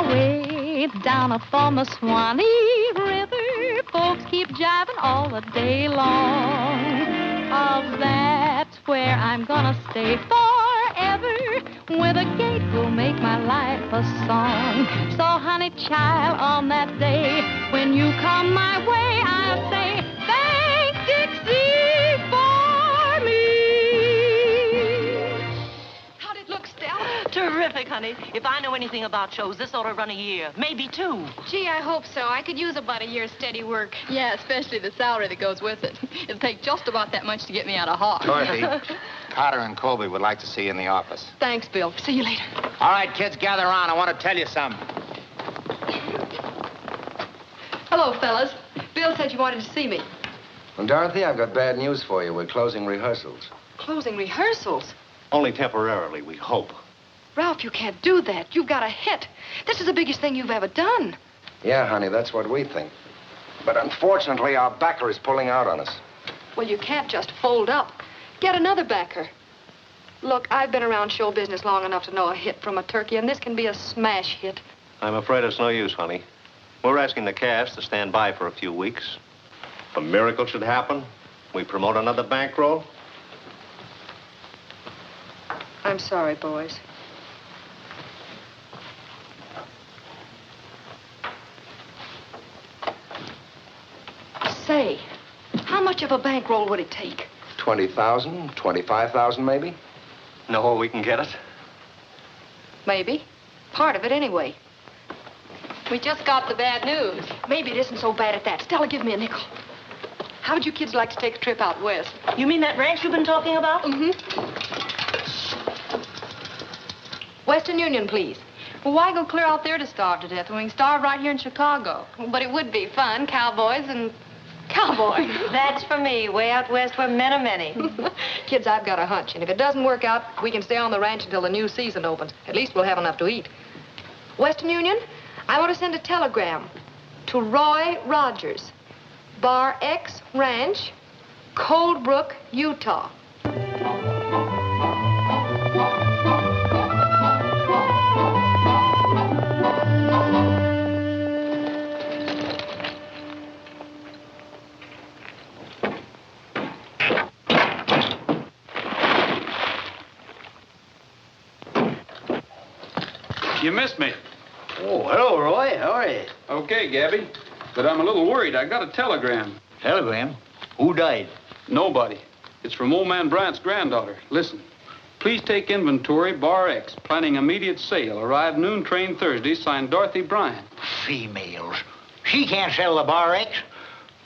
my way down upon the Swanee River. Folks keep jiving all the day long. Oh, that's where I'm gonna stay forever, where the gate will make my life a song. So, honey child, on that day when you come my way, I'll say, thank Dixie for me. How'd it look, Stella? Terrific, honey. If I know anything about shows, this ought to run a year, maybe 2. Gee, I hope so. I could use about a year's steady work. Yeah, especially the salary that goes with it. It'll take just about that much to get me out of Hawk. Dorothy, Carter and Colby would like to see you in the office. Thanks, Bill. See you later. All right, kids, gather around. I want to tell you something. Hello, fellas. Bill said you wanted to see me. Well, Dorothy, I've got bad news for you. We're closing rehearsals. Closing rehearsals? Only temporarily, we hope. Ralph, you can't do that. You've got a hit. This is the biggest thing you've ever done. Yeah, honey, that's what we think. But unfortunately, our backer is pulling out on us. Well, you can't just fold up. Get another backer. Look, I've been around show business long enough to know a hit from a turkey, and this can be a smash hit. I'm afraid it's no use, honey. We're asking the cast to stand by for a few weeks. If a miracle should happen, we promote another bankroll. I'm sorry, boys. Say, how much of a bankroll would it take? 20,000, 25,000 maybe? Know where we can get it? Maybe. Part of it, anyway. We just got the bad news. Maybe it isn't so bad at that. Stella, give me a nickel. How would you kids like to take a trip out west? You mean that ranch you've been talking about? Mm-hmm. Western Union, please. Well, why go clear out there to starve to death when we can starve right here in Chicago? But it would be fun, cowboys and cowboys. That's for me, way out west where men are many. Kids, I've got a hunch, and if it doesn't work out, we can stay on the ranch until the new season opens. At least we'll have enough to eat. Western Union, I want to send a telegram to Roy Rogers, Bar X Ranch, Cold Brook, Utah. You missed me. Oh, hello, Roy. How are you? Okay, Gabby. But I'm a little worried. I got a telegram. Telegram? Who died? Nobody. It's from old man Bryant's granddaughter. Listen. Please take inventory, Bar X. Planning immediate sale. Arrive noon train Thursday. Signed Dorothy Bryant. Females. She can't sell the Bar X.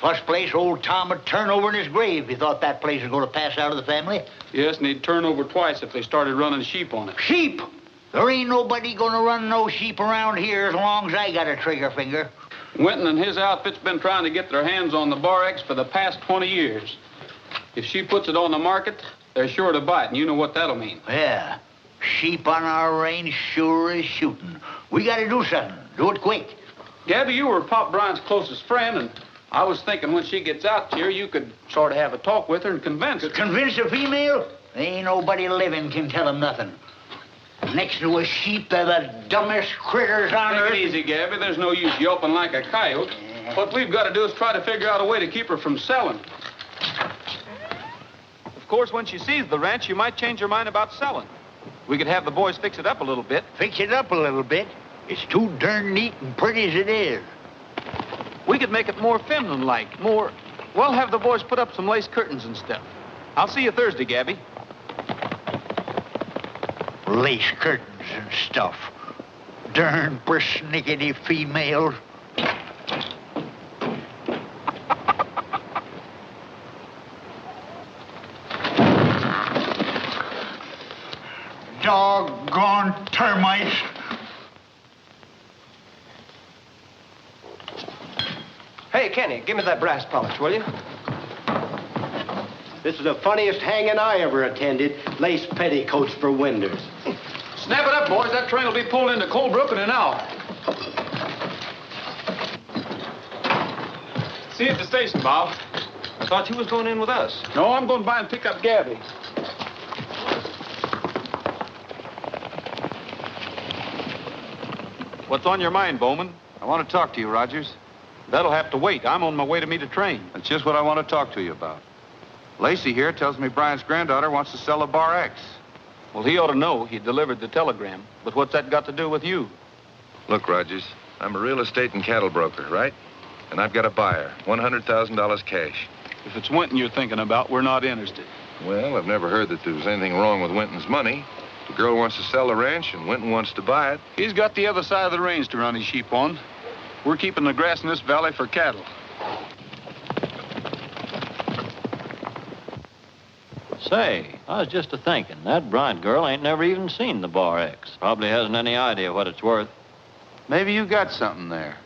First place, old Tom would turn over in his grave if he thought that place was going to pass out of the family. Yes, and he'd turn over twice if they started running sheep on it. Sheep? There ain't nobody gonna run no sheep around here as long as I got a trigger finger. Winton and his outfit's been trying to get their hands on the Bar X for the past 20 years. If she puts it on the market, they're sure to buy it, and you know what that'll mean. Yeah. Sheep on our range sure is shooting. We gotta do something. Do it quick. Gabby, you were Pop Bryant's closest friend, and I was thinking when she gets out here, you could sort of have a talk with her and convince her. Convince a female? Ain't nobody living can tell him nothing. Next to a sheep, they're the dumbest critters on earth. Take it easy, Gabby. There's no use yelping like a coyote. What we've got to do is try to figure out a way to keep her from selling. Of course, when she sees the ranch, she might change her mind about selling. We could have the boys fix it up a little bit. Fix it up a little bit? It's too darn neat and pretty as it is. We could make it more feminine-like, more... Well, have the boys put up some lace curtains and stuff. I'll see you Thursday, Gabby. Lace curtains and stuff. Darn persnickety females. Doggone termites. Hey, Kenny, give me that brass polish, will you? This is the funniest hanging I ever attended. Lace petticoats for windows. Snap it up, boys. That train will be pulled into Cold Brook in an hour. See you at the station, Bob. I thought you was going in with us. No, I'm going by and pick up Gabby. What's on your mind, Bowman? I want to talk to you, Rogers. That'll have to wait. I'm on my way to meet a train. That's just what I want to talk to you about. Lacy here tells me Bryant's granddaughter wants to sell a Bar X. Well, he ought to know. He delivered the telegram. But what's that got to do with you? Look, Rogers, I'm a real estate and cattle broker, right? And I've got a buyer, $100,000 cash. If it's Winton you're thinking about, we're not interested. Well, I've never heard that there was anything wrong with Winton's money. The girl wants to sell the ranch, and Winton wants to buy it. He's got the other side of the range to run his sheep on. We're keeping the grass in this valley for cattle. Say, I was just a-thinking. That Bryant girl ain't never even seen the Bar X. Probably hasn't any idea what it's worth. Maybe you got something there.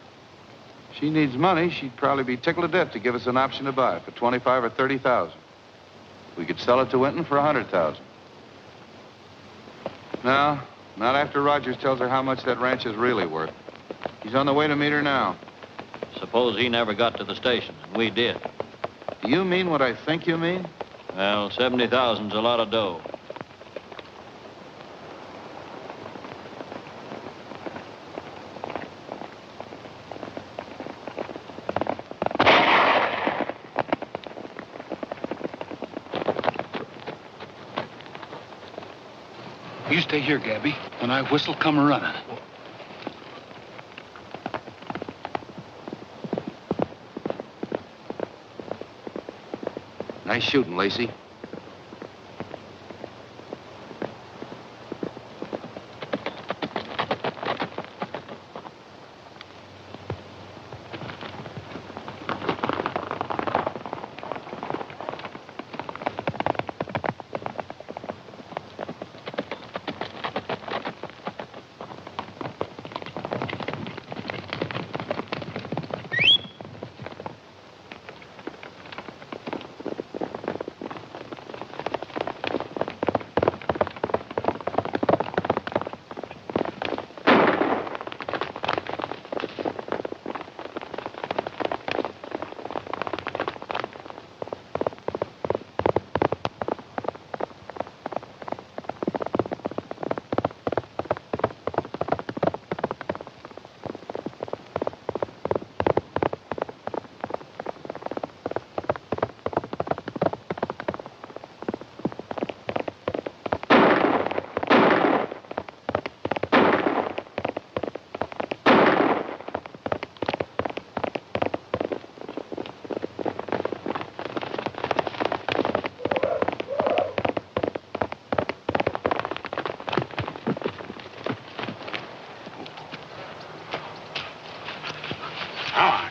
She needs money. She'd probably be tickled to death to give us an option to buy it for $25,000 or $30,000. We could sell it to Winton for $100,000. No, not after Rogers tells her how much that ranch is really worth. He's on the way to meet her now. Suppose he never got to the station, and we did. Do you mean what I think you mean? Well, $70,000's a lot of dough. You stay here, Gabby. When I whistle, come running. Nice shooting, Lacy.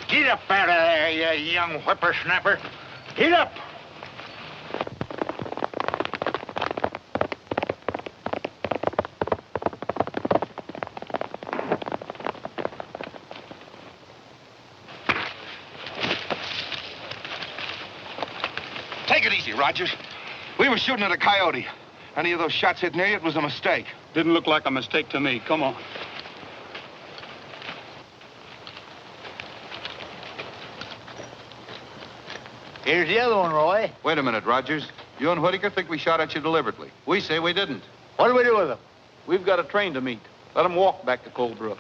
Get up out of there, you young whippersnapper. Get up. Take it easy, Rogers. We were shooting at a coyote. Any of those shots hit near you, it was a mistake. Didn't look like a mistake to me. Come on. Here's the other one, Roy. Wait a minute, Rogers. You and Wittaker think we shot at you deliberately. We say we didn't. What do we do with them? We've got a train to meet. Let them walk back to Cold Brook.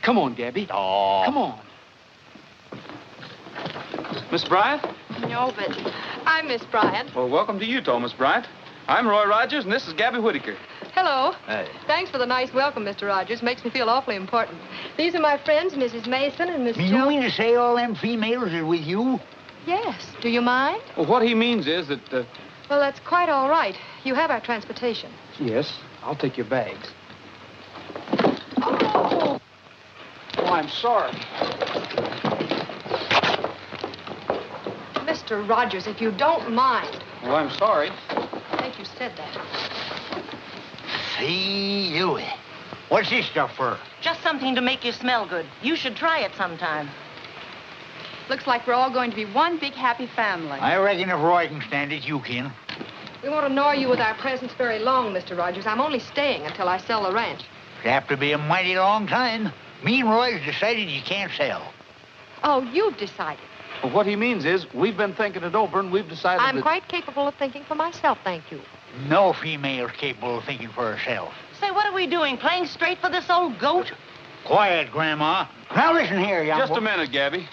Come on, Gabby. Oh. Come on. Miss Bryant? No, but I'm Miss Bryant. Well, welcome to Utah, Miss Bryant. I'm Roy Rogers, and this is Gabby Wittaker. Hello. Hey. Thanks for the nice welcome, Mr. Rogers. Makes me feel awfully important. These are my friends, Mrs. Mason and Miss You Jo. mean to say all them females are with you? Yes. Do you mind? Well, what he means is that, Well, that's quite all right. You have our transportation. Yes, I'll take your bags. Oh! Oh, I'm sorry. Mr. Rogers, if you don't mind. Well, I'm sorry. I think you said that. See you. What's this stuff for? Just something to make you smell good. You should try it sometime. Looks like we're all going to be one big happy family. I reckon if Roy can stand it, you can. We won't annoy you with our presence very long, Mr. Rogers. I'm only staying until I sell the ranch. It'll have to be a mighty long time. Me and Roy's decided you can't sell. Oh, you've decided. Well, what he means is we've been thinking it over and we've decided I'm that... quite capable of thinking for myself, thank you. No female's capable of thinking for herself. Say, what are we doing? Playing straight for this old goat? Quiet, Grandma. Now listen here, young Just boy. a minute, Gabby.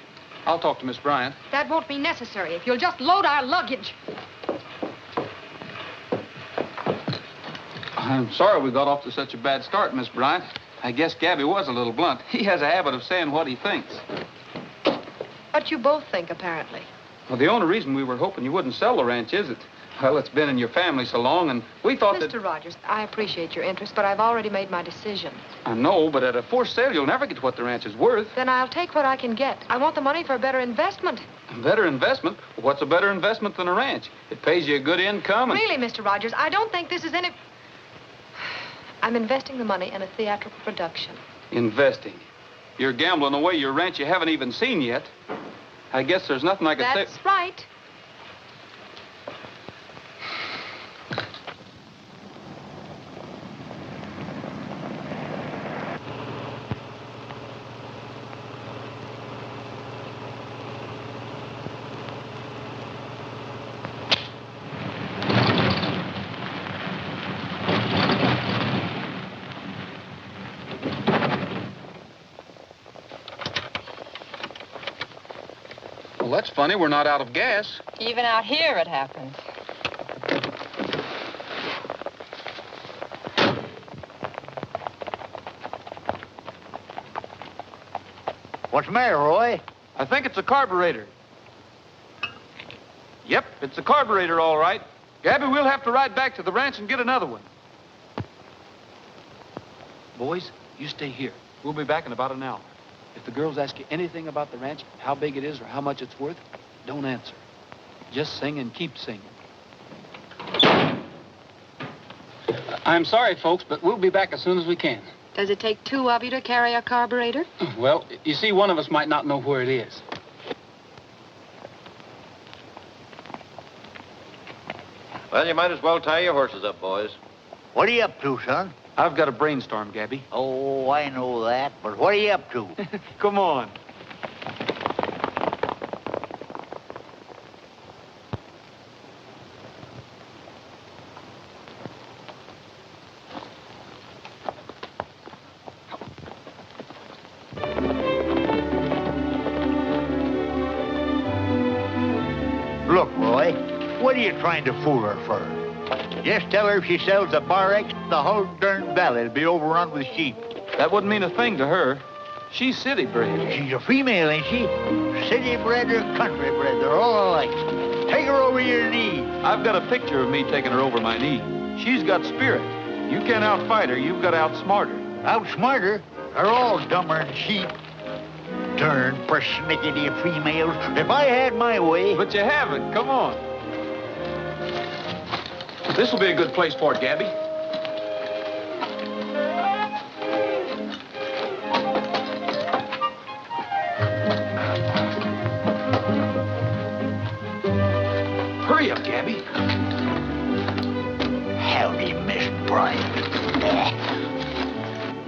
I'll talk to Miss Bryant. That won't be necessary if you'll just load our luggage. I'm sorry we got off to such a bad start, Miss Bryant. I guess Gabby was a little blunt. He has a habit of saying what he thinks. What you both think, apparently. Well, the only reason we were hoping you wouldn't sell the ranch is well, it's been in your family so long, and we thought that... Mr. Rogers, I appreciate your interest, but I've already made my decision. I know, but at a forced sale, you'll never get what the ranch is worth. Then I'll take what I can get. I want the money for a better investment. A better investment? What's a better investment than a ranch? It pays you a good income and... Really, Mr. Rogers, I don't think this is any... I'm investing the money in a theatrical production. Investing? You're gambling away your ranch you haven't even seen yet. I guess there's nothing I could say... That's right. Well, that's funny. We're not out of gas. Even out here it happens. What's the matter, Roy? I think it's a carburetor. Yep, it's a carburetor, all right. Gabby, we'll have to ride back to the ranch and get another one. Boys, you stay here. We'll be back in about an hour. If the girls ask you anything about the ranch, how big it is or how much it's worth, don't answer. Just sing and keep singing. I'm sorry, folks, but we'll be back as soon as we can. Does it take two of you to carry a carburetor? Well, you see, one of us might not know where it is. Well, you might as well tie your horses up, boys. What are you up to, son? I've got a brainstorm, Gabby. Oh, I know that, but what are you up to? Come on. Look, Roy, what are you trying to fool her for? Just tell her if she sells the Bar X, the whole darn valley will be overrun with sheep. That wouldn't mean a thing to her. She's city bred. She's a female, ain't she? City bred or country bred, they're all alike. Take her over your knee. I've got a picture of me taking her over my knee. She's got spirit. You can't outfight her, you've got to outsmart her. Outsmart her? They're all dumber than sheep. Darn persnickety females. If I had my way... But you haven't. Come on. This will be a good place for it, Gabby. Hurry up, Gabby. Howdy, Miss Bryant.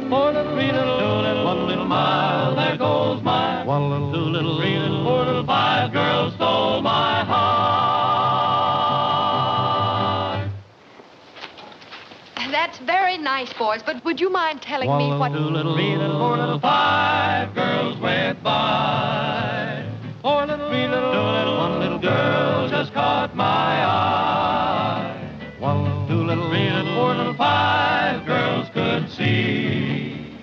One little mile, there goes my one little, 2 little, 3 little, 4 little, 5 girls stole my heart. That's very nice, boys, but would you mind telling me what... 2 little, 3 little, 4 little, 5 girls went by. 4 little, 3 little, 2 little, 1 little girl just caught my eye. 1 little, 2 little, 3 little, 4 little, 5 girls could see.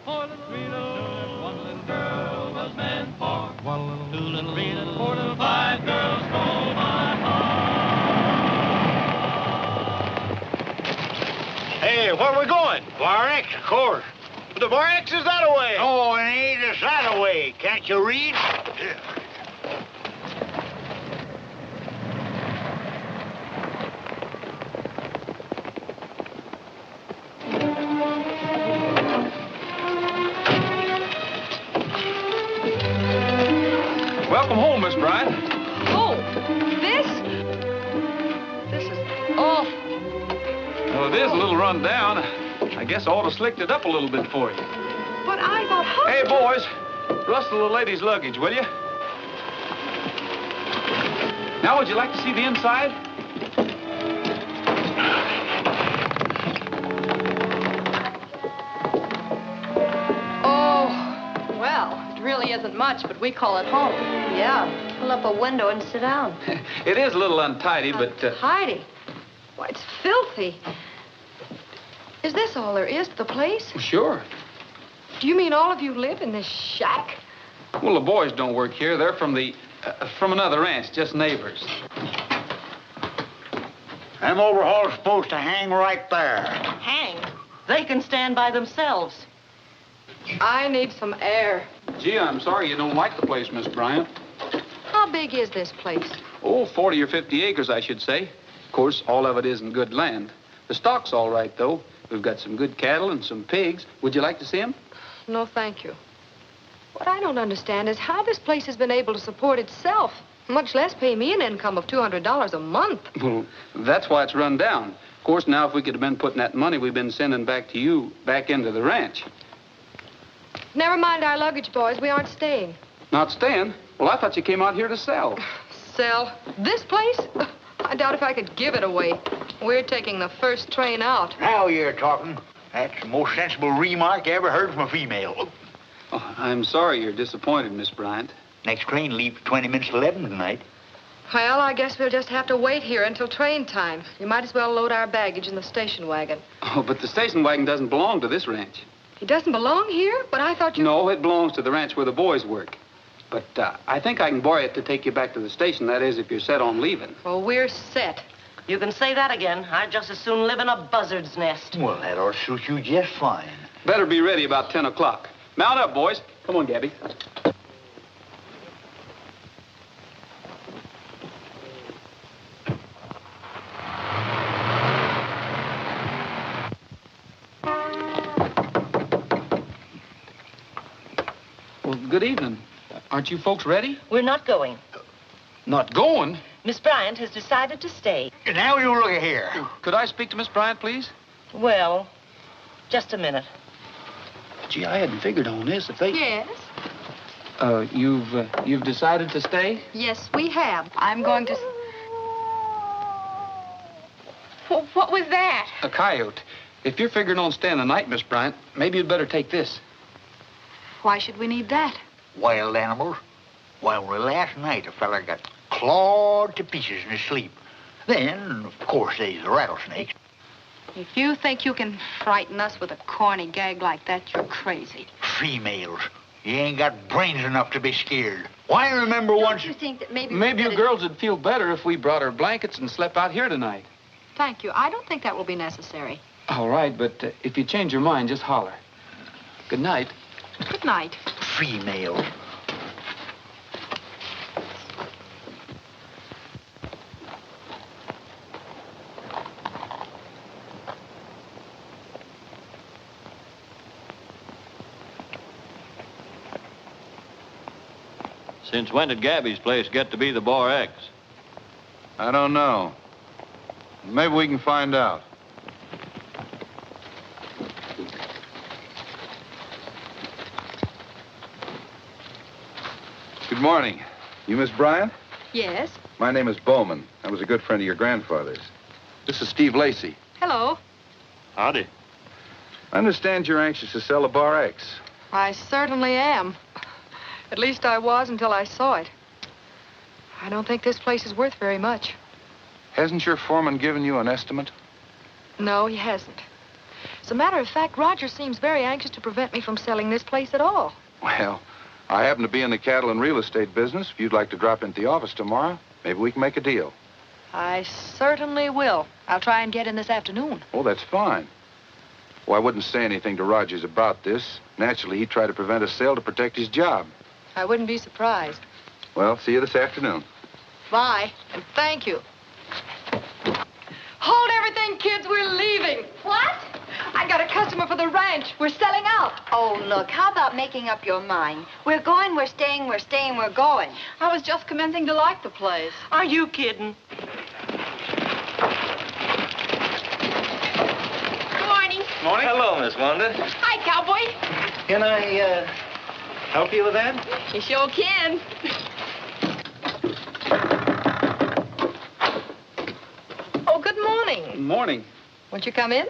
4 little, 3 little, 1 little girl was meant for. 1 little, 2 little, 3 little, 4 little, 5 girls stole my heart. Hey, where are we going? Bar X, of course. But the Bar X is that away. Oh, it ain't it's that away. Can't you read? Welcome home, Miss Bryant. Oh, this? This is... Oh, is a little run down. I guess I ought to slicked it up a little bit for you. But I thought... Hey, boys, rustle the lady's luggage, will you? Now, would you like to see the inside? Oh, well, it really isn't much, but we call it home. Yeah, pull up a window and sit down. It is a little untidy, but... Untidy? Why, it's filthy. Is this all there is to the place? Sure. Do you mean all of you live in this shack? Well, the boys don't work here. They're from another ranch, just neighbors. Them overhauls supposed to hang right there. Hang? They can stand by themselves. I need some air. Gee, I'm sorry you don't like the place, Miss Bryant. How big is this place? Oh, 40 or 50 acres, I should say. Of course, all of it isn't good land. The stock's all right, though. We've got some good cattle and some pigs. Would you like to see them? No, thank you. What I don't understand is how this place has been able to support itself, much less pay me an income of $200 a month. Well, that's why it's run down. Of course, now, if we could have been putting that money we've been sending back to you back into the ranch. Never mind our luggage, boys. We aren't staying. Not staying? Well, I thought you came out here to sell. Sell? This place? I doubt if I could give it away. We're taking the first train out. Now you're talking. That's the most sensible remark I ever heard from a female. Oh, I'm sorry you're disappointed, Miss Bryant. Next train leaves 20 minutes to 11 tonight. Well, I guess we'll just have to wait here until train time. You might as well load our baggage in the station wagon. Oh, but the station wagon doesn't belong to this ranch. It doesn't belong here? But I thought you... No, it belongs to the ranch where the boys work. But I think I can borrow it to take you back to the station. That is, if you're set on leaving. Well, we're set. You can say that again. I'd just as soon live in a buzzard's nest. Well, that ought to suit you just fine. Better be ready about 10 o'clock. Mount up, boys. Come on, Gabby. Well, good evening. Aren't you folks ready? We're not going. Not going? Miss Bryant has decided to stay. Now you look here. Could I speak to Miss Bryant, please? Well, just a minute. Gee, I hadn't figured on this. If they... Yes? You've decided to stay? Yes, we have. I'm going to... What was that? A coyote. If you're figuring on staying the night, Miss Bryant, maybe you'd better take this. Why should we need that? Wild animals. Why, only last night a fella got clawed to pieces in his sleep. Then, of course, there's the rattlesnakes. If you think you can frighten us with a corny gag like that, you're crazy. Females. You ain't got brains enough to be scared. Why, I remember once... Don't you think that maybe you girls would feel better if we brought our blankets and slept out here tonight. Thank you. I don't think that will be necessary. All right, but if you change your mind, just holler. Good night. Good night. Females. Since when did Gabby's place get to be the Bar X? I don't know. Maybe we can find out. Good morning. You Miss Bryant? Yes? My name is Bowman. I was a good friend of your grandfather's. This is Steve Lacy. Hello. Howdy. I understand you're anxious to sell a Bar X. I certainly am. At least I was until I saw it. I don't think this place is worth very much. Hasn't your foreman given you an estimate? No, he hasn't. As a matter of fact, Roger seems very anxious to prevent me from selling this place at all. Well, I happen to be in the cattle and real estate business. If you'd like to drop into the office tomorrow, maybe we can make a deal. I certainly will. I'll try and get in this afternoon. Oh, that's fine. Well, I wouldn't say anything to Rogers about this. Naturally, he'd try to prevent a sale to protect his job. I wouldn't be surprised. Well, see you this afternoon. Bye, and thank you. Hold everything, kids. We're leaving. What? I got a customer for the ranch. We're selling out. Oh, look, how about making up your mind? We're going, we're staying, we're staying, we're going. I was just commencing to like the place. Are you kidding? Miss Wanda. Hi, cowboy. Can I, help you with that? You sure can. Oh, good morning. Good morning. Won't you come in?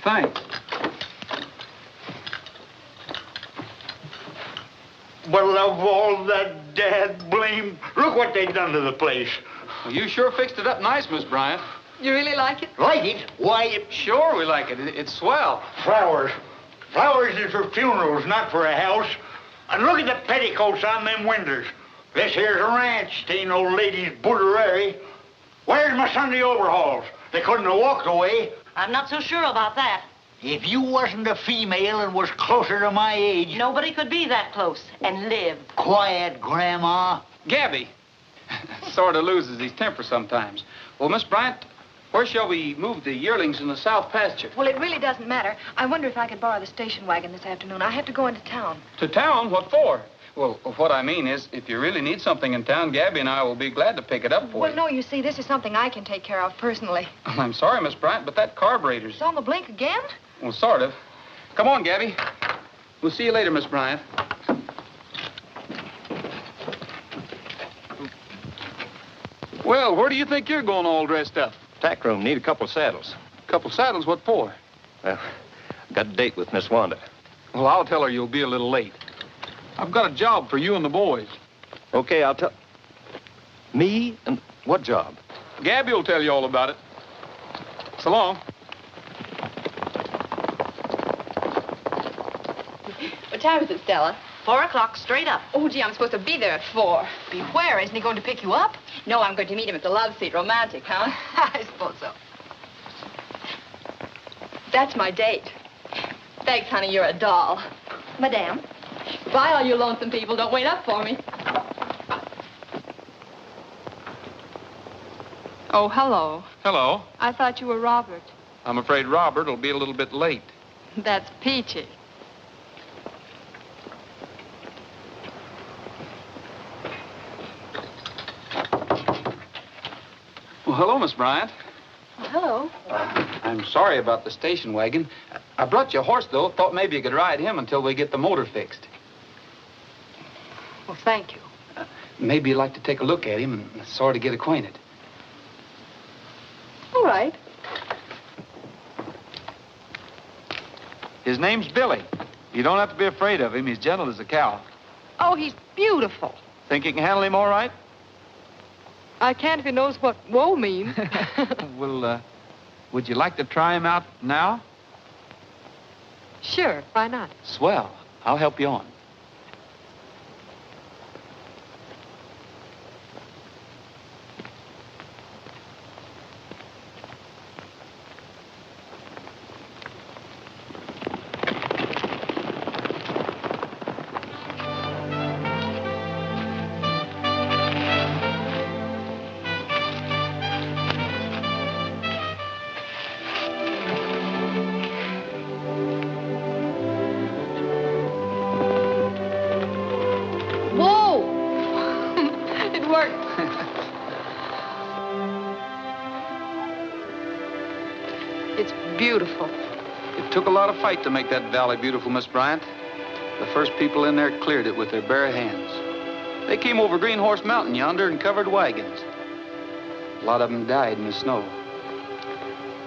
Thanks. Well, of all that dad blame, look what they done to the place. Well, you sure fixed it up nice, Miss Bryant. You really like it? Like it? Why, Sure we like it. It's swell. flowers. Flowers is for funerals, not for a house. And look at the petticoats on them windows. This here's a ranch. It ain't no lady's boudoir. Where's my Sunday overalls? They couldn't have walked away. I'm not so sure about that. If you wasn't a female and was closer to my age... Nobody could be that close and live. Quiet, Grandma. Gabby sort of loses his temper sometimes. Well, Miss Bryant, where shall we move the yearlings in the south pasture? Well, it really doesn't matter. I wonder if I could borrow the station wagon this afternoon. I have to go into town. To town? What for? Well, what I mean is, if you really need something in town, Gabby and I will be glad to pick it up for Well, you. no, you see, this is something I can take care of personally. I'm sorry, Miss Bryant, but that carburetor's... It's on the blink again? Well, sort of. Come on, Gabby. We'll see you later, Miss Bryant. Well, where do you think you're going all dressed up? Tack room, need a couple of saddles. Couple saddles, what for? Well, got a date with Miss Wanda. Well, I'll tell her you'll be a little late. I've got a job for you and the boys. Okay, I'll tell... Me? And what job? Gabby will tell you all about it. So long. What time is it, Stella? 4 o'clock straight up. Oh, gee, I'm supposed to be there at 4. Be where? Isn't he going to pick you up? No, I'm going to meet him at the love seat. Romantic, huh? I suppose so. That's my date. Thanks, honey, you're a doll. Madame? Bye, all you lonesome people. Don't wait up for me. Oh, hello. Hello. I thought you were Robert. I'm afraid Robert will be a little bit late. That's peachy. Well, hello, Miss Bryant. Hello. I'm sorry about the station wagon. I brought you a horse, though. Thought maybe you could ride him until we get the motor fixed. Well, thank you. Maybe you'd like to take a look at him and sort of get acquainted. All right. His name's Billy. You don't have to be afraid of him. He's gentle as a cow. Oh, he's beautiful. Think you can handle him all right? I can't if he knows what whoa means. Well, would you like to try him out now? Sure, why not? Swell. I'll help you on. It's beautiful. It took a lot of fight to make that valley beautiful, Miss Bryant. The first people in there cleared it with their bare hands. They came over Green Horse Mountain yonder and covered wagons. A lot of them died in the snow.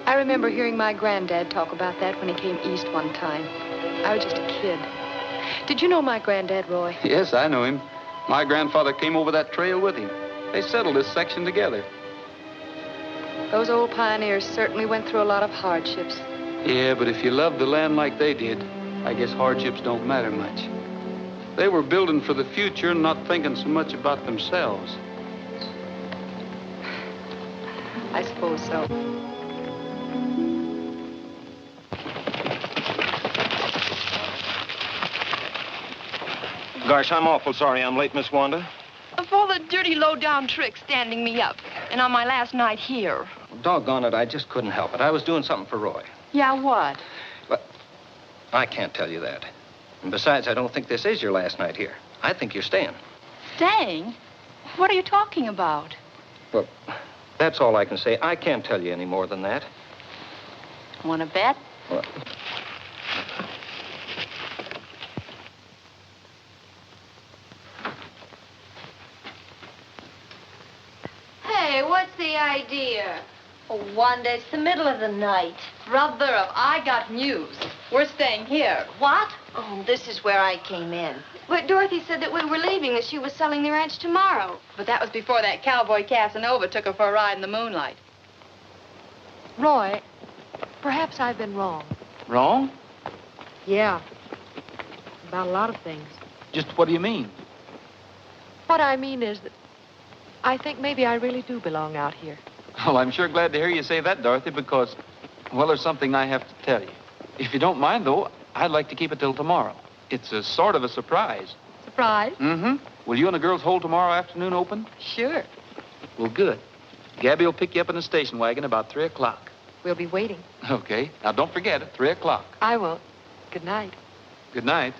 I remember hearing my granddad talk about that when he came east one time. I was just a kid. Did you know my granddad, Roy? Yes, I know him. My grandfather came over that trail with him. They settled this section together. Those old pioneers certainly went through a lot of hardships. Yeah, but if you love the land like they did, I guess hardships don't matter much. They were building for the future and not thinking so much about themselves. I suppose so. Gosh, I'm awful sorry I'm late, Miss Wanda. Of all the dirty, low-down tricks standing me up, and on my last night here. Doggone it, I just couldn't help it. I was doing something for Roy. Yeah, what? But I can't tell you that. And besides, I don't think this is your last night here. I think you're staying. Staying? What are you talking about? Well, that's all I can say. I can't tell you any more than that. Want to bet? Well, the idea? Oh, Wanda, it's the middle of the night. Rutherford, I got news. We're staying here. What? Oh, this is where I came in. But Dorothy said that we were leaving, that she was selling the ranch tomorrow. But that was before that cowboy Casanova took her for a ride in the moonlight. Roy, perhaps I've been wrong. Wrong? Yeah. About a lot of things. Just what do you mean? What I mean is that I think maybe I really do belong out here. Well, I'm sure glad to hear you say that, Dorothy, because, well, there's something I have to tell you. If you don't mind, though, I'd like to keep it till tomorrow. It's a sort of a surprise. Surprise? Mm-hmm. Will you and the girls hold tomorrow afternoon open? Sure. Well, good. Gabby will pick you up in the station wagon about 3 o'clock. We'll be waiting. Okay. Now, don't forget it, 3 o'clock. I won't. Good night. Good night.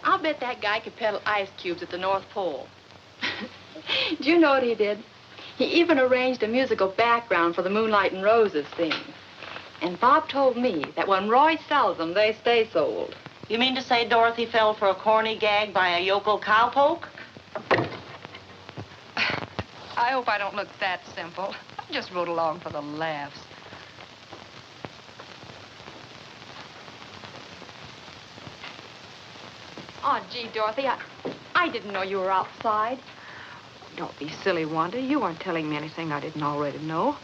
I'll bet that guy could peddle ice cubes at the North Pole. Do you know what he did? He even arranged a musical background for the Moonlight and Roses thing. And Bob told me that when Roy sells them, they stay sold. You mean to say Dorothy fell for a corny gag by a yokel cowpoke? I hope I don't look that simple. I just rode along for the laughs. Oh, gee, Dorothy, I didn't know you were outside. Don't be silly, Wanda. You weren't telling me anything I didn't already know.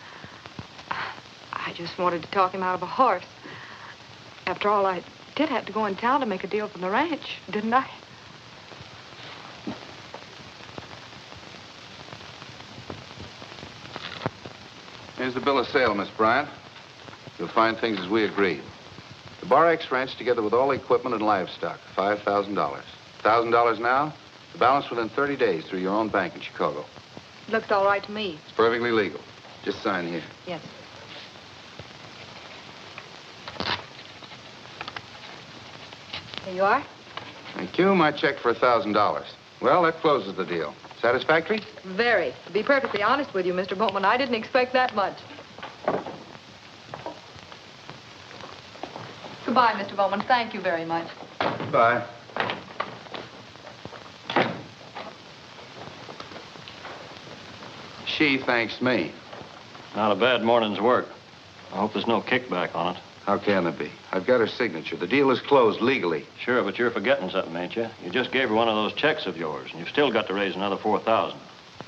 I just wanted to talk him out of a horse. After all, I did have to go in town to make a deal from the ranch, didn't I? Here's the bill of sale, Miss Bryant. You'll find things as we agreed. The Bar X Ranch, together with all equipment and livestock, $5,000. $1,000 now, the balance within 30 days through your own bank in Chicago. Looked all right to me. It's perfectly legal. Just sign here. Yes. There you are. Thank you. My check for $1,000. Well, that closes the deal. Satisfactory? Very. To be perfectly honest with you, Mr. Bowman, I didn't expect that much. Goodbye, Mr. Bowman. Thank you very much. Bye. She thanks me. Not a bad morning's work. I hope there's no kickback on it. How can there be? I've got her signature. The deal is closed legally. Sure, but you're forgetting something, ain't you? You just gave her one of those checks of yours, and you've still got to raise another $4,000.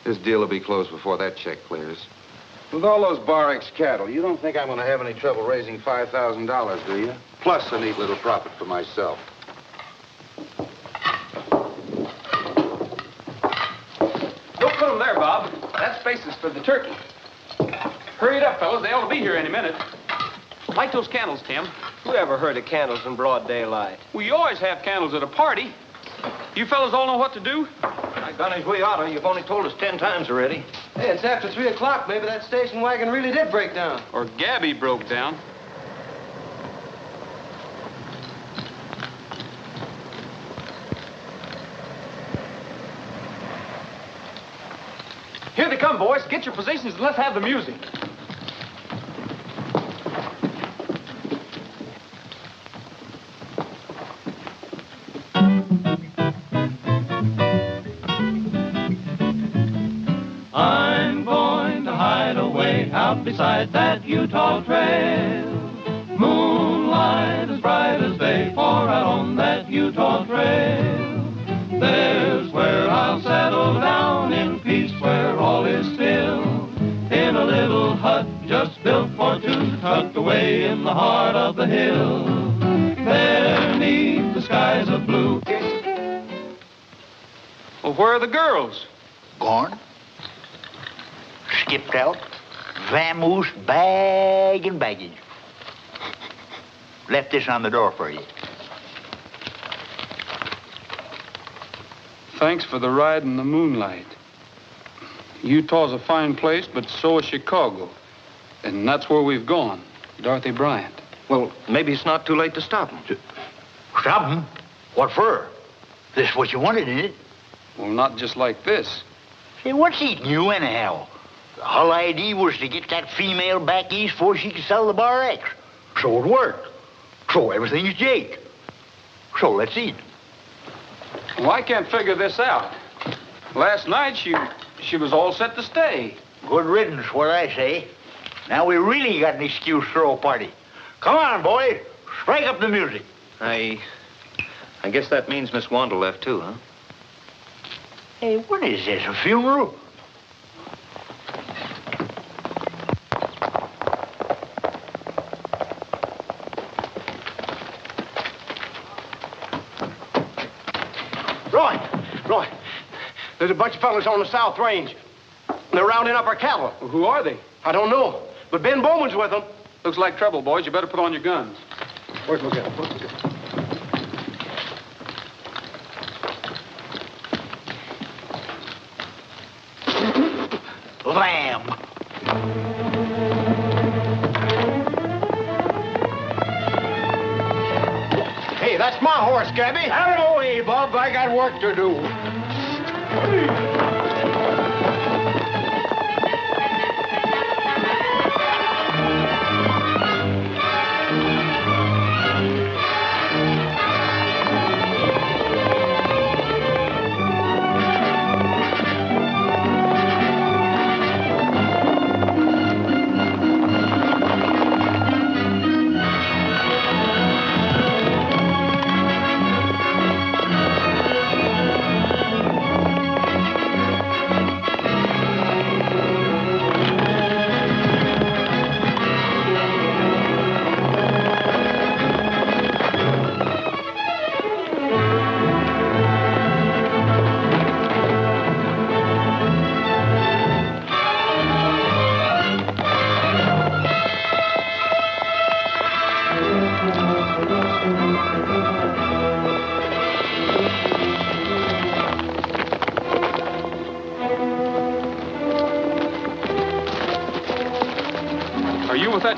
This deal will be closed before that check clears. With all those Bar X cattle, you don't think I'm going to have any trouble raising $5,000, do you? Plus a neat little profit for myself. Don't put them there, Bob. That space is for the turkey. Hurry it up, fellas. They ought to be here any minute. Light those candles, Tim. Who ever heard of candles in broad daylight? Well, you always have candles at a party. You fellas all know what to do? By gosh, we oughta. You've only told us 10 times already. Hey, it's after 3 o'clock. Maybe that station wagon really did break down. Or Gabby broke down. Here they come, boys. Get your positions and let's have the music. I'm going to hide away out beside that Utah trail. Moonlight as bright as day, for out on that Utah trail. There's where I'll settle down in peace, where all is still. In a little hut just built for two, tucked away in the heart of the hill. There 'neath the skies of blue. Well, where are the girls? Gone. Skipped out. Vamoose, bag and baggage. Left this on the door for you. Thanks for the ride in the moonlight. Utah's a fine place, but so is Chicago. And that's where we've gone. Dorothy Bryant. Well, maybe it's not too late to stop him. Stop him? What for? This what you wanted, isn't it? Well, not just like this. Say, what's eating you anyhow? The whole idea was to get that female back east before she could sell the Bar X. So it worked. So everything's jake. So let's eat. Well, I can't figure this out. Last night, she was all set to stay. Good riddance, what I say. Now we really got an excuse to throw a party. Come on, boy. Strike up the music. I guess that means Miss Wanda left, too, huh? Hey, what is this, a funeral? Roy, there's a bunch of fellas on the South Range. They're rounding up our cattle. Well, who are they? I don't know, but Ben Bowman's with them. Looks like trouble, boys. You better put on your guns. Where's my gun? Lamb. Hey, that's my horse, Gabby. Out of the way, Bob. I got work to do.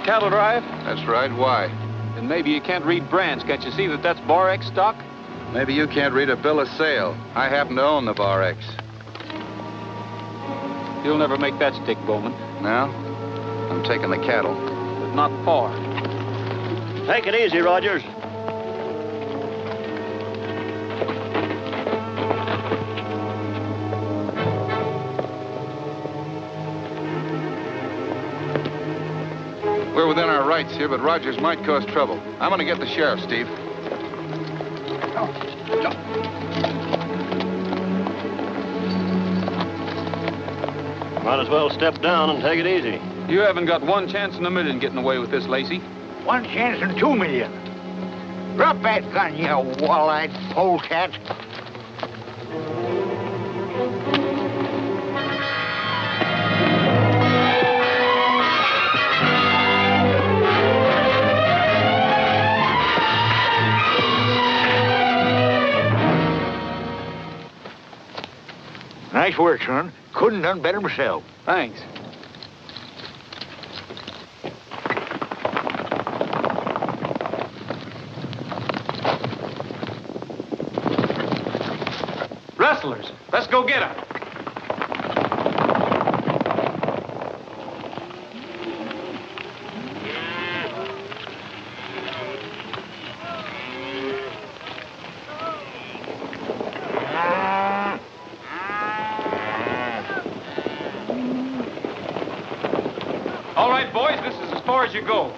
Cattle drive? That's right. Why? Then maybe you can't read brands. Can't you see that that's Bar X stock? Maybe you can't read a bill of sale. I happen to own the Bar X. You'll never make that stick, Bowman. Now, I'm taking the cattle. But not far. Take it easy, Rogers. We're within our rights here, but Rogers might cause trouble. I'm going to get the sheriff, Steve. Might as well step down and take it easy. You haven't got one chance in a million getting away with this, Lacy. 1 chance in 2 million. Drop that gun, you wall-eyed polecat. Nice work, son. Couldn't done better myself. Thanks. Rustlers, let's go get them. As you go.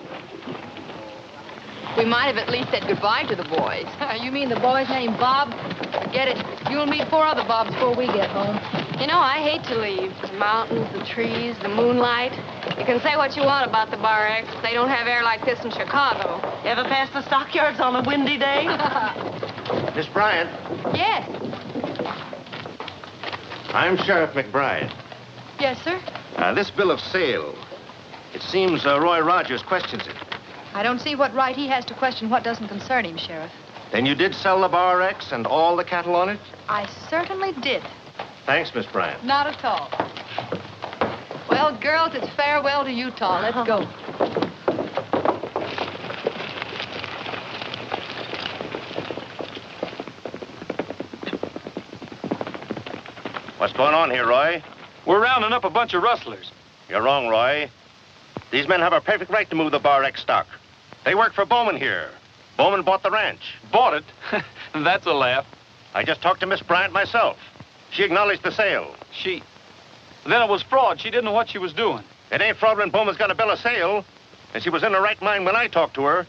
We might have at least said goodbye to the boys. You mean the boy's named Bob? Forget it. You'll meet 4 other Bobs before we get home. You know, I hate to leave. The mountains, the trees, the moonlight. You can say what you want about the Bar X. They don't have air like this in Chicago. Ever pass the stockyards on a windy day? Miss Bryant, Yes. I'm Sheriff McBride. Yes, sir? This bill of sale, it seems Roy Rogers questions it. I don't see what right he has to question what doesn't concern him, Sheriff. Then you did sell the Bar X and all the cattle on it? I certainly did. Thanks, Miss Bryant. Not at all. Well, girls, it's farewell to Utah. Let's go. What's going on here, Roy? We're rounding up a bunch of rustlers. You're wrong, Roy. These men have a perfect right to move the Bar X stock. They work for Bowman here. Bowman bought the ranch. Bought it? That's a laugh. I just talked to Miss Bryant myself. She acknowledged the sale. Then it was fraud. She didn't know what she was doing. It ain't fraud when Bowman's got a bill of sale. And she was in her right mind when I talked to her.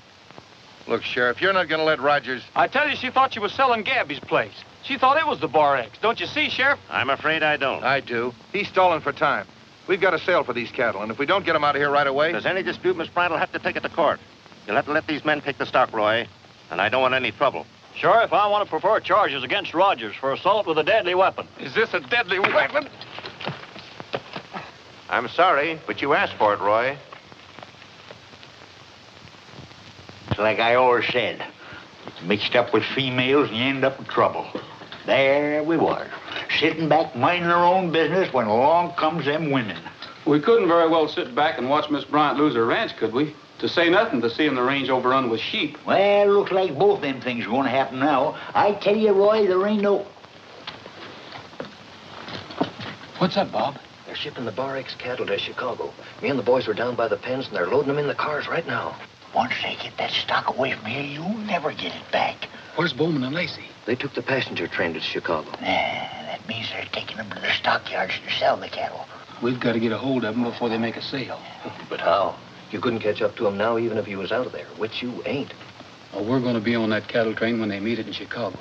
Look, Sheriff, you're not going to let Rogers... I tell you, she thought she was selling Gabby's place. She thought it was the Bar X. Don't you see, Sheriff? I'm afraid I don't. I do. He's stalling for time. We've got a sale for these cattle, and if we don't get them out of here right away... If there's any dispute, Miss Bryant will have to take it to court. You'll have to let these men take the stock, Roy. And I don't want any trouble. Sheriff, I want to prefer charges against Rogers for assault with a deadly weapon. Is this a deadly weapon? I'm sorry, but you asked for it, Roy. It's like I always said. It's mixed up with females and you end up in trouble. There we were, sitting back minding our own business when along comes them women. We couldn't very well sit back and watch Miss Bryant lose her ranch, could we? To say nothing to seeing the range overrun with sheep. Well, looks like both them things are going to happen now. I tell you, Roy, there ain't no... What's up, Bob? They're shipping the Bar X cattle to Chicago. Me and the boys are down by the pens, and they're loading them in the cars right now. Once they get that stock away from here, you'll never get it back. Where's Bowman and Lacy? They took the passenger train to Chicago. That means they're taking them to the stockyards to sell the cattle. We've got to get a hold of them before they make a sale. But how? You couldn't catch up to them now, even if you was out of there, which you ain't. Oh, we're going to be on that cattle train when they meet it in Chicago.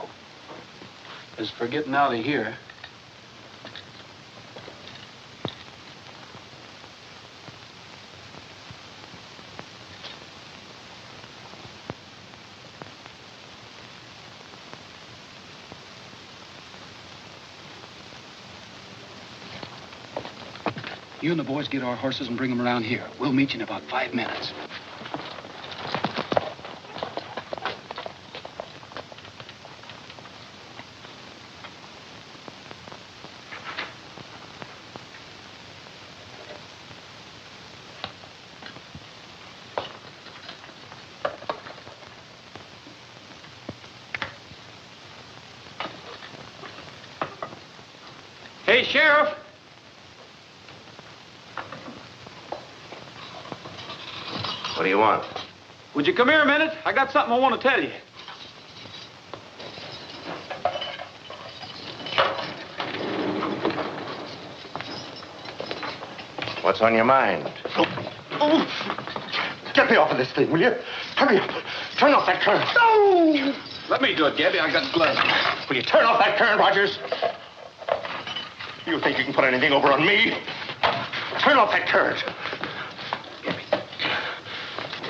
As for getting out of here... You and the boys get our horses and bring them around here. We'll meet you in about 5 minutes. Hey, Sheriff! What do you want? Would you come here a minute? I got something I want to tell you. What's on your mind? Get me off of this thing, will you? Hurry up. Turn off that current. No! Let me do it, Gabby. I got gloves. Will you turn off that current, Rogers? You think you can put anything over on me? Turn off that current.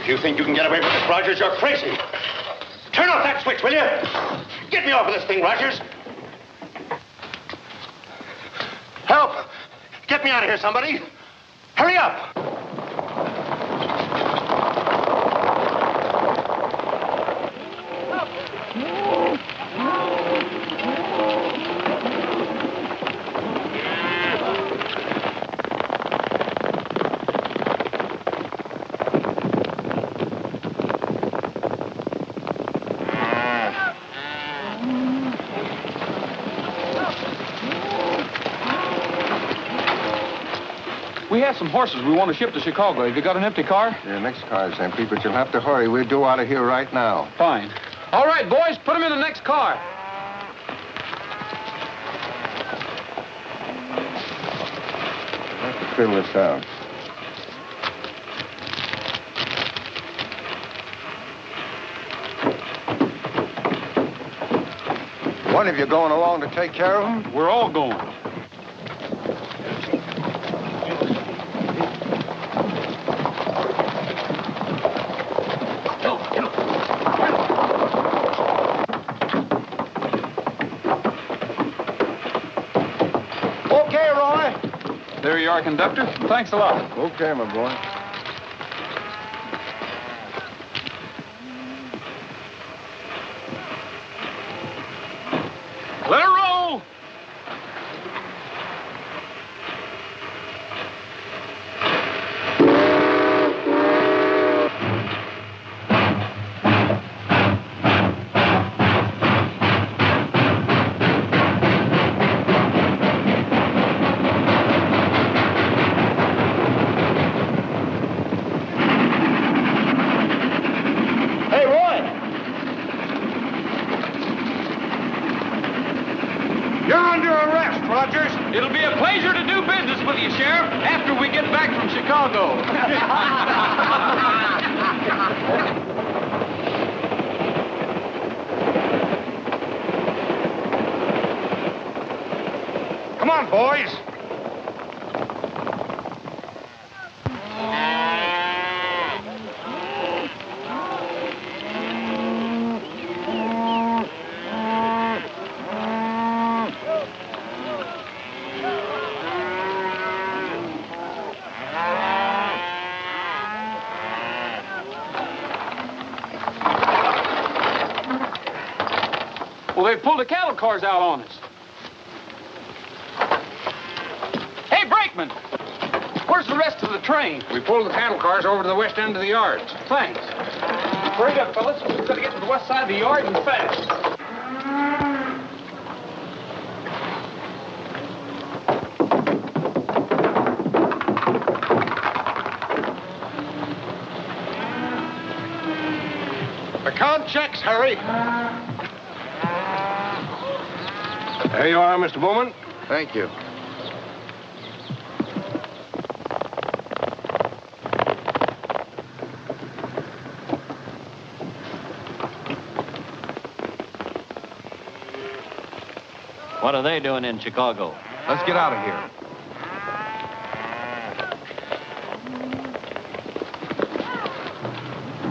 If you think you can get away with this, Rogers, you're crazy. Turn off that switch, will you? Get me off of this thing, Rogers. Help! Get me out of here, somebody. Hurry up! We have some horses we want to ship to Chicago. Have you got an empty car? Yeah, next car's empty, but you'll have to hurry. We're due out of here right now. Fine. All right, boys, put them in the next car. Let's fill this out. One of you going along to take care of them? We're all going. There you are, conductor. Thanks a lot. Okay, my boy. Let her roll! After we get back from Chicago. Come on, boys. Well, they pulled the cattle cars out on us. Hey, brakeman! Where's the rest of the train? We pulled the cattle cars over to the west end of the yard. Thanks. Hurry up, fellas. We've got to get to the west side of the yard and fast. Account checks, Harry. There you are, Mr. Bowman. Thank you. What are they doing in Chicago? Let's get out of here.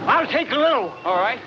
I'll take a little. All right.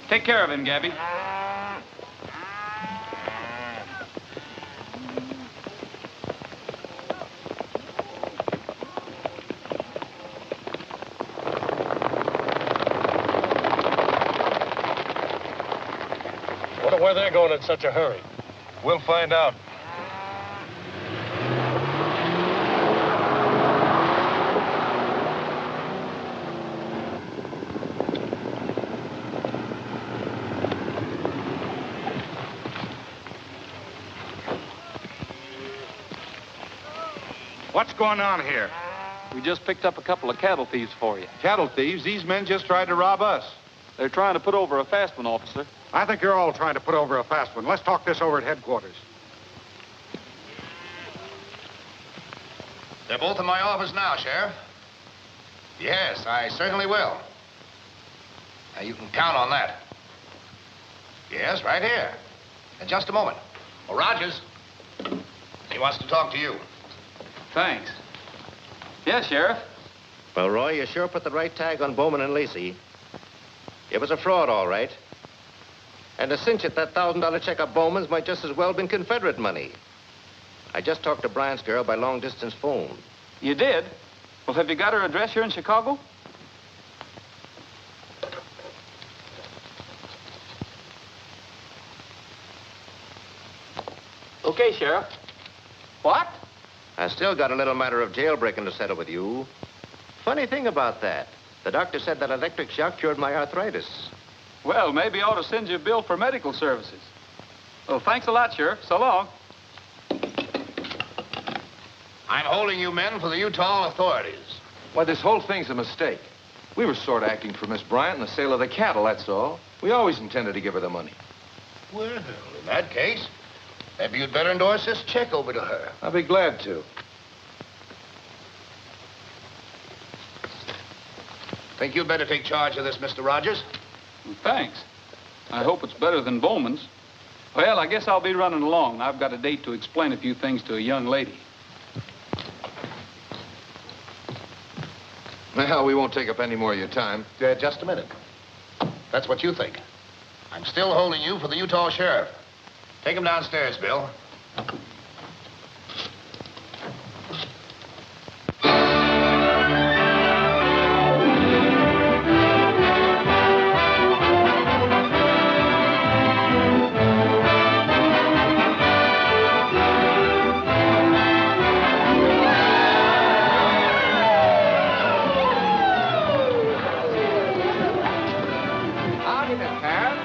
Take care of him, Gabby. Wonder where they're going in such a hurry. We'll find out. What's going on here? We just picked up a couple of cattle thieves for you. Cattle thieves? These men just tried to rob us. They're trying to put over a fast one, officer. I think you're all trying to put over a fast one. Let's talk this over at headquarters. They're both in my office now, Sheriff. Yes, I certainly will. Now, you can count on that. Yes, right here. In just a moment. Well, Rogers, he wants to talk to you. Thanks. Yes, Sheriff. Well, Roy, you sure put the right tag on Bowman and Lacy. It was a fraud, all right. And to cinch it, that $1,000 check of Bowman's might just as well have been Confederate money. I just talked to Bryant's girl by long-distance phone. You did? Well, have you got her address here in Chicago? Okay, Sheriff. What? I still got a little matter of jailbreaking to settle with you. Funny thing about that. The doctor said that electric shock cured my arthritis. Well, maybe I ought to send you a bill for medical services. Well, thanks a lot, Sheriff. So long. I'm holding you men for the Utah authorities. Why, this whole thing's a mistake. We were sort of acting for Miss Bryant in the sale of the cattle, that's all. We always intended to give her the money. Well, in that case, maybe you'd better endorse this check over to her. I'll be glad to. Think you'd better take charge of this, Mr. Rogers? Well, thanks. I hope it's better than Bowman's. Well, I guess I'll be running along. I've got a date to explain a few things to a young lady. Well, we won't take up any more of your time. Just a minute. That's what you think. I'm still holding you for the Utah sheriff. Take him downstairs, Bill.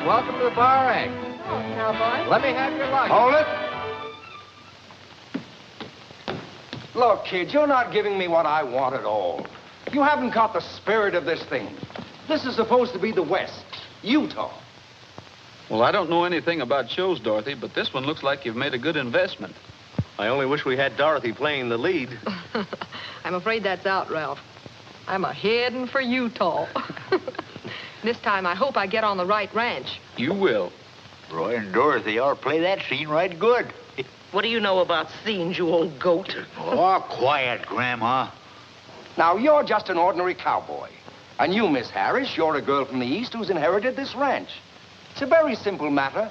Welcome to the Bar X. Oh, cowboy. Let me have your luggage. Hold it. Look, kid, you're not giving me what I want at all. You haven't caught the spirit of this thing. This is supposed to be the West, Utah. Well, I don't know anything about shows, Dorothy, but this one looks like you've made a good investment. I only wish we had Dorothy playing the lead. I'm afraid that's out, Ralph. I'm a-heading for Utah. This time, I hope I get on the right ranch. You will. Roy and Dorothy ought to play that scene right good. What do you know about scenes, you old goat? Oh, quiet, Grandma. Now, you're just an ordinary cowboy. And you, Miss Harris, you're a girl from the East who's inherited this ranch. It's a very simple matter.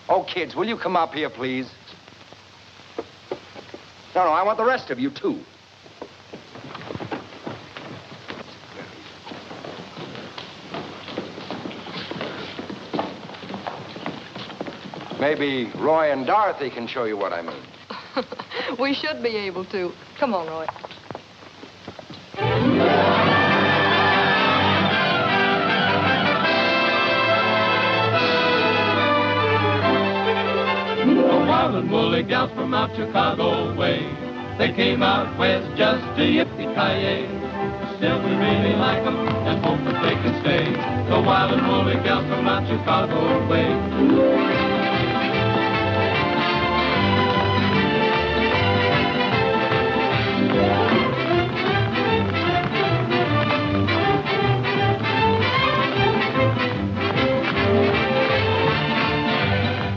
Oh, kids, will you come up here, please? No, I want the rest of you, too. Maybe Roy and Dorothy can show you what I mean. We should be able to. Come on, Roy. The wild and woolly gals from out Chicago way, they came out west just to yippee-ki-yay. Still, we really like them and hope that they can stay. The wild and woolly gals from out Chicago way.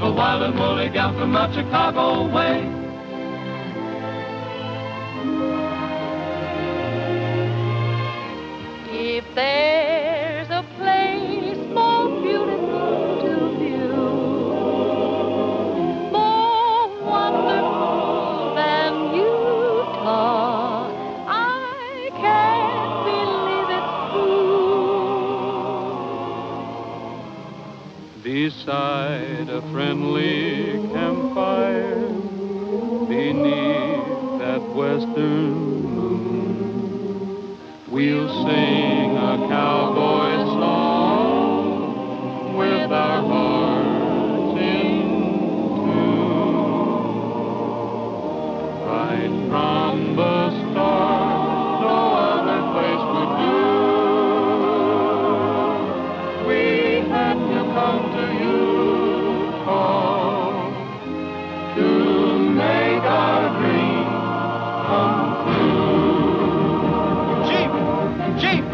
The wild and woolly gal from out Chicago way. If there's a place more beautiful to view, more wonderful than Utah, I can't believe it's true. Beside a friendly campfire, beneath that western moon, we'll sing a cowboy song with our hearts in tune. Right from the start, no other place would do. We had to come to Utah to make our dream come true. Jeep!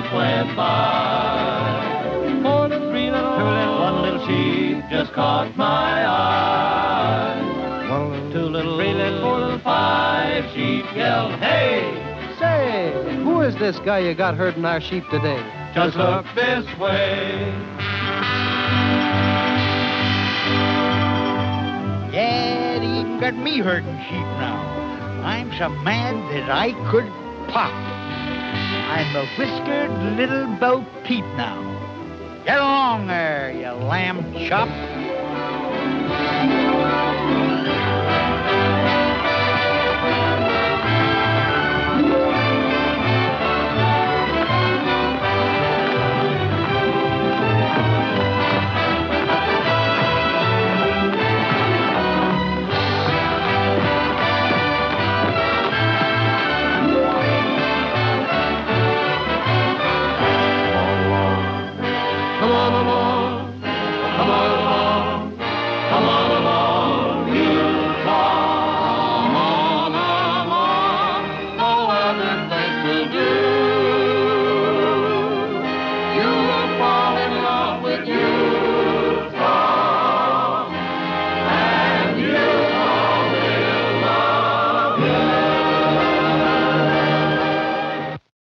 sheep went by. 4 little, 3 little, 2 little, 1 little sheep just caught my eye. 1 little, 2 little, 3 little, 4 little, 5 sheep yelled, hey! Say, who is this guy you got herding our sheep today? Just look this way. Yeah, they even got me herding sheep now. I'm so mad that I could pop. I'm a whiskered little Bo Peep now. Get along there, you lamb chop.